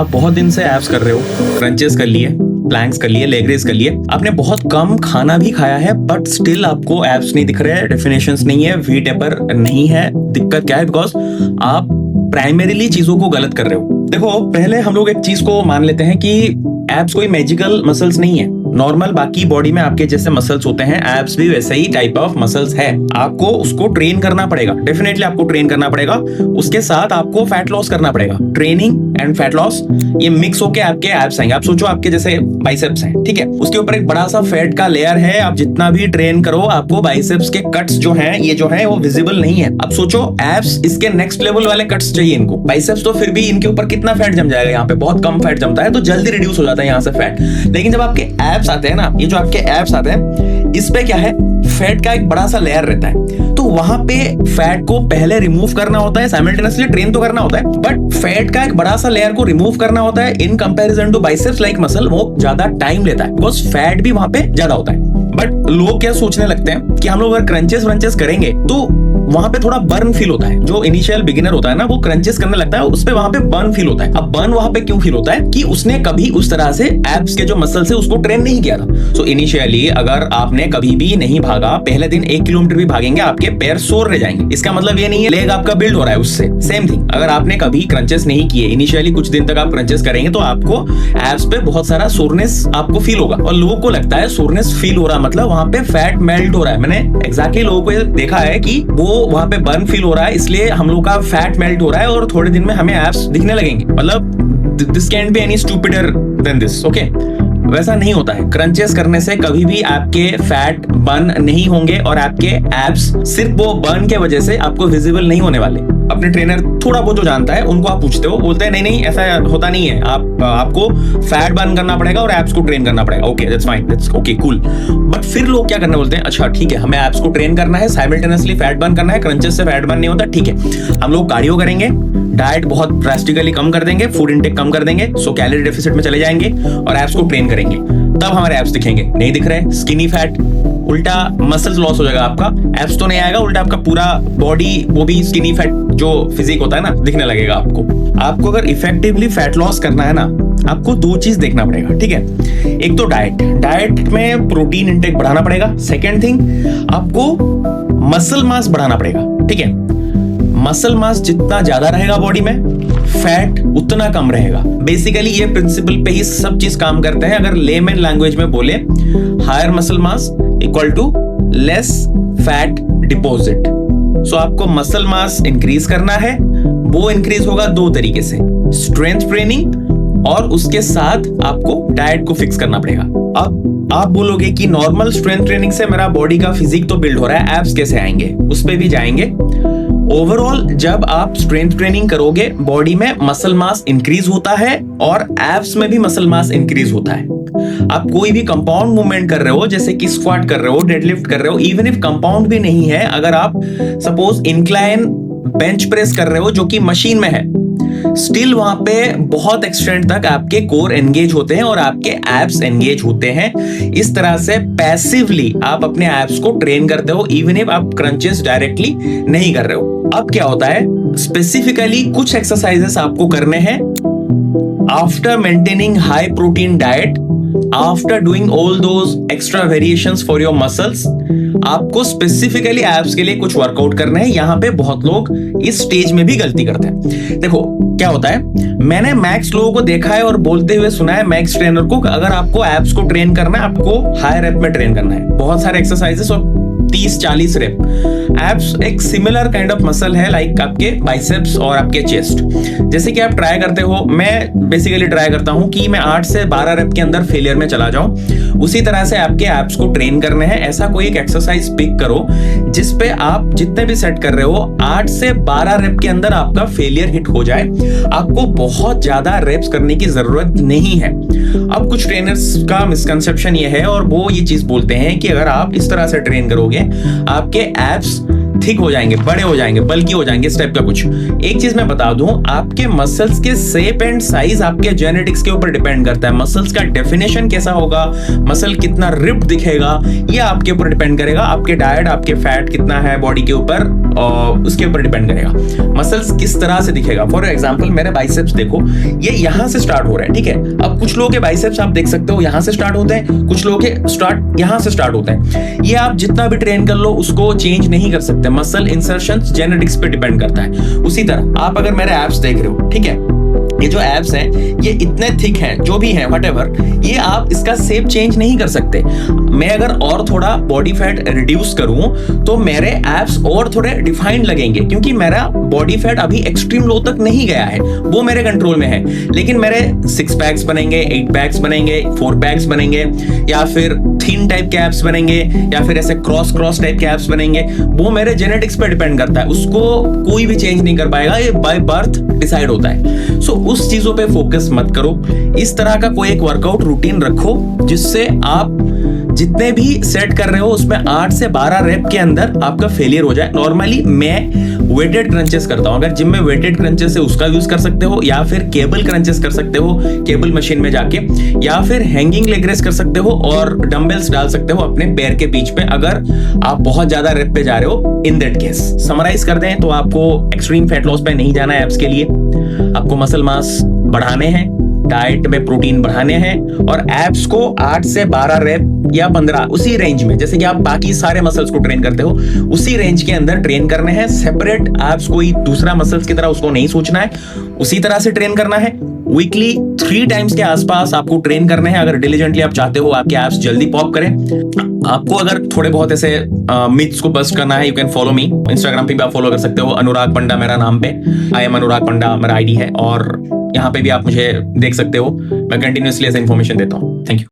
आप बहुत दिन से एब्स कर रहे हो, क्रंचेस कर लिए, प्लैंक्स कर लिए, लेग रेज कर लिए, आपने बहुत कम खाना भी खाया है, बट स्टिल आपको एब्स नहीं दिख रहे हैं, डेफिनेशंस नहीं है, वी टेपर नहीं है। दिक्कत क्या है? बिकॉज आप प्राइमरीली चीजों को गलत कर रहे हो। देखो, पहले हम लोग एक चीज को मान लेते हैं कि एब्स कोई मैजिकल मसल्स नहीं है। नॉर्मल बाकी बॉडी में आपके जैसे मसल्स होते हैं, एब्स भी वैसे ही टाइप ऑफ मसल्स है। आपको उसको ट्रेन करना पड़ेगा, डेफिनेटली आपको ट्रेन करना पड़ेगा। उसके साथ आपको फैट लॉस करना पड़ेगा। ट्रेनिंग एंड फैट लॉस ये मिक्स होके आपके एब्स आएंगे। आप सोचो आपके जैसे बाइसेप्स हैं, ठीक है, उसके ऊपर एक बड़ा सा फैट का लेयर है। आप जितना भी ट्रेन करो, आपको बाइसेप्स के कट्स जो हैं, ये जो है वो विजिबल नहीं है। अब सोचो एब्स इसके नेक्स्ट लेवल वाले कट्स चाहिए इनको। बाइसेप्स तो फिर भी इनके ऊपर कितना फैट जम जाएगा, यहाँ पे बहुत कम फैट जमता है, तो जल्दी रिड्यूस हो जाता है यहाँ से फैट। लेकिन जब आपके एब्स आते हैं ना, ये जो आपके एब्स आते हैं, इस पे क्या है, फैट का एक बड़ा सा लेयर रहता है। तो वहां पे फैट को पहले रिमूव करना होता है, साइमल्टेनियसली ट्रेन तो करना होता है, बट फैट का एक बड़ा सा लेयर को रिमूव करना होता है in comparison to biceps like muscle. वो ज्यादा टाइम लेता है बिकॉज फैट भी वहां पे ज्यादा होता है। बट लोग क्या सोचने लगते हैं कि हम लोग अगर क्रंचेस व्रंचेस करेंगे तो वहां पे थोड़ा बर्न फील होता है। जो इनिशियल बिगिनर होता है ना, वो क्रंचेस करने लगता है, उस पे वहां पे बर्न फील होता है। अब बर्न वहां पे क्यों फील होता है? कि उसने कभी उस तरह से एब्स के जो मसल से उसको ट्रेन नहीं किया था। सो इनिशियली अगर आपने कभी भी नहीं भागा, पहले दिन 1 किलोमीटर भी भागेंगे, आपके पैर सोर रह जाएंगे। इसका मतलब ये नहीं है लेग आपका बिल्ड हो रहा है उससे। सेम थिंग, अगर आपने कभी क्रंचेस नहीं किए, इनिशियली कुछ दिन तक आप क्रंचेस करेंगे, तो आपको एब्स पे बहुत सारा सोरनेस आपको फील होगा। और लोगों को लगता है सोरनेस फील हो रहा मतलब वहां पे फैट मेल्ट हो रहा है। मैंने एग्जैक्टली लोगों को देखा है कि वो वहां पे बर्न फील हो रहा है, इसलिए हम लोग का फैट मेल्ट हो रहा है और थोड़े दिन में हमें एब्स दिखने लगेंगे। मतलब this can be any stupider than this, okay? वैसा नहीं होता है। क्रंचेस करने से कभी भी आपके फैट बर्न नहीं होंगे और आपके एब्स सिर्फ वो बर्न के वजह से आपको विजिबल नहीं होने वाले। अपने ट्रेनर थोड़ा बहुत जो जानता है उनको आप पूछते हो, बोलते हैं नहीं नहीं ऐसा होता नहीं है, आपको फैट बर्न करना पड़ेगा और एब्स को ट्रेन करना पड़ेगा। Okay, that's fine, that's okay, cool. But फिर लोग क्या करने बोलते हैं, अच्छा ठीक है, हमें एब्स को ट्रेन करना है, साइमल्टेनियसली फैट बर्न करना है, क्रंचेस से फैट बर्न नहीं होता, ठीक है, हम लोग कार्डियो करेंगे, डाइट बहुत ड्रास्टिकली कम कर देंगे, फूड इंटेक कम कर देंगे, सो कैलोरी डेफिसिट में चले जाएंगे और एब्स को ट्रेन करेंगे, तब हमारे एब्स दिखेंगे। नहीं दिख रहे, स्किनी फैट, उल्टा मसल्स लॉस हो जाएगा आपका, एब्स तो नहीं आएगा, उल्टा आपका पूरा बॉडी वो भी स्किनी फैट जो फिजिक होता है ना, दिखने लगेगा आपको अगर इफेक्टिवली फैट लॉस करना है ना, आपको 2 चीज देखना पड़ेगा, ठीक है? एक तो डाइट में प्रोटीन इंटेक बढ़ाना पड़ेगा। सेकेंड थिंग, आपको मसल मास बढ़ाना पड़ेगा, ठीक है? मसल मास जितना ज्यादा रहेगा बॉडी में, फैट उतना कम रहेगा। बेसिकली ये प्रिंसिपल पे ही सब चीज काम करते हैं। अगर लेमन लैंग्वेज में बोले, higher muscle mass equal to less fat deposit. So आपको मसल मास इंक्रीज करना है, वो इंक्रीज होगा 2 तरीके से, स्ट्रेंथ ट्रेनिंग और उसके साथ आपको डाइट को फिक्स करना पड़ेगा। अब आप बोलोगे कि नॉर्मल स्ट्रेंथ ट्रेनिंग से मेरा बॉडी का फिजिक तो बिल्ड हो रहा है, एब्स कैसे आएंगे? उस पे भी जाएंगे। ओवरऑल जब आप स्ट्रेंथ ट्रेनिंग करोगे, बॉडी में मसल मास इंक्रीज होता है और एब्स में भी मसल मास इंक्रीज होता है। आप कोई भी कंपाउंड मूवमेंट कर रहे हो, जैसे कि स्क्वाट कर रहे हो, डेडलिफ्ट कर रहे हो, इवन इफ कंपाउंड भी नहीं है, अगर आप सपोज इंक्लाइन बेंच प्रेस कर रहे हो जो कि मशीन में है, स्टिल वहां पे बहुत एक्सटेंट तक आपके कोर एंगेज होते हैं और आपके एब्स एंगेज होते हैं। इस तरह से पैसिवली आप अपने एब्स को ट्रेन करते हो, इवन इफ आप क्रंचेस डायरेक्टली नहीं कर रहे हो। अब क्या होता है, स्पेसिफिकली कुछ एक्सरसाइजेस आपको करने हैं after maintaining high protein diet, after doing all those extra variations for your muscles. आपको स्पेसिफिकली एब्स के लिए कुछ वर्कआउट करना है। यहां पे बहुत लोग इस स्टेज में भी गलती करते हैं। देखो क्या होता है, मैंने मैक्स लोगों को देखा है और बोलते हुए सुना है मैक्स ट्रेनर को, अगर आपको एब्स को ट्रेन करना है, आपको हाई रेप में ट्रेन करना है, बहुत सारे एक्सरसाइजेस और 30-40 रेप। एब्स एक सिमिलर काइंड ऑफ मसल है लाइक आपके बाइसेप्स और आपके चेस्ट। जैसे कि आप ट्राई करते हो, मैं बेसिकली ट्राई करता हूं कि मैं 8 से 12 रेप के अंदर फेलियर में चला जाऊं। उसी तरह से आपके एब्स को ट्रेन करने हैं। ऐसा कोई एक एक्सरसाइज पिक करो जिसपे आप जितने भी सेट कर रहे हो 8 से 12 रेप के अंदर आपका फेलियर हिट हो जाए। आपको बहुत ज्यादा रेप्स करने की जरूरत नहीं है। अब कुछ ट्रेनर्स का मिसकंसेप्शन ये है और वो ये चीज बोलते हैं कि अगर आप इस तरह से ट्रेन करोगे, आपके एब्स थिक हो जाएंगे, बड़े हो जाएंगे, बल्कि हो जाएंगे, इस टाइप का कुछ। एक चीज मैं बता दूं, आपके मसल्स के शेप एंड साइज आपके जेनेटिक्स के ऊपर डिपेंड करता है। मसल्स का डेफिनेशन कैसा होगा, मसल कितना रिप्ड दिखेगा, ये आपके ऊपर डिपेंड करेगा। आपके डाइट, आपके फैट कितना है बॉडी के ऊपर, उसके ऊपर डिपेंड करेगा। मसल्स किस तरह से दिखेगा। फॉर एग्जांपल मेरे बाइसेप्स देखो, ये यहां से स्टार्ट हो रहे हैं, ठीक है। अब कुछ लोगों के बाइसेप्स आप देख सकते हो यहां से स्टार्ट होते हैं, कुछ लोगों के स्टार्ट यहां से स्टार्ट होते हैं। ये आप जितना भी ट्रेन कर लो उसको चेंज नहीं कर सकते। मसल इंसर्शन जेनेटिक्स पे डिपेंड करता है। उसी तरह आप अगर मेरे एब्स देख रहे हो, ठीक है, ये जो एब्स हैं ये इतने थिक हैं, जो भी हैं व्हाटएवर, ये आप इसका शेप चेंज नहीं कर सकते। मैं अगर और थोड़ा बॉडी फैट रिड्यूस करूं तो मेरे एब्स और थोड़े डिफाइंड लगेंगे, क्योंकि मेरा बॉडी फैट अभी एक्सट्रीम लो तक नहीं गया है, वो मेरे कंट्रोल में है। लेकिन मेरे 6 पैक्स बनेंगे, 8 पैक्स बनेंगे, 4 पैक्स बनेंगे, या फिर थिन टाइप के एब्स बनेंगे, या फिर ऐसे क्रॉस टाइप के एब्स बनेंगे, वो मेरे जेनेटिक्स पे डिपेंड करता है। उसको कोई भी चेंज नहीं कर पाएगा, ये बाय बर्थ डिसाइड होता है। सो उस चीजों पे फोकस मत करो। इस तरह का कोई एक वर्कआउट रूटीन रखो जिससे आप जितने भी सेट कर रहे हो उसमें 8 से 12 रेप के अंदर आपका फेलियर हो जाए। नॉर्मली मैं वेटेड क्रंचेस करता हूं। अगर जिम में वेटेड क्रंचेस है उसका यूज कर सकते हो, या फिर केबल क्रंचेस कर सकते हो केबल मशीन में जाके, या फिर हैंगिंग लेग रेस कर सकते हो और डंबल्स डाल सकते हो अपने पैर के बीच में, अगर आप बहुत ज्यादा रेप पे जा रहे हो। इन दैट केस समराइज कर दें तो आपको एक्सट्रीम फैट लॉस पे नहीं जाना है एब्स के लिए, आपको मसल मास बढ़ाने हैं, डाइट में प्रोटीन बढ़ाने हैं, और एब्स को 8 से 12 रेप या 15 उसी रेंज में, जैसे कि आप बाकी सारे मसल्स को ट्रेन करते हो उसी रेंज के अंदर ट्रेन करने हैं। सेपरेट एब्स कोई दूसरा मसल्स की तरह उसको नहीं सोचना है, उसी तरह से ट्रेन करना है। वीकली 3 टाइम्स के आसपास आपको ट्रेन करने हैं अगर डिलीजेंटली आप चाहते हो आपके एब्स जल्दी पॉप करें। आपको अगर थोड़े बहुत ऐसे मिथ्स को बस्ट करना है, you can follow me Instagram पे भी आप फॉलो कर सकते हो, अनुराग पंडा मेरा नाम पे, आई एम अनुराग पंडा मेरा आईडी है, और यहाँ पे भी आप मुझे देख सकते हो। मैं कंटिन्यूअसली ऐसे इन्फॉर्मेशन देता हूँ। Thank you.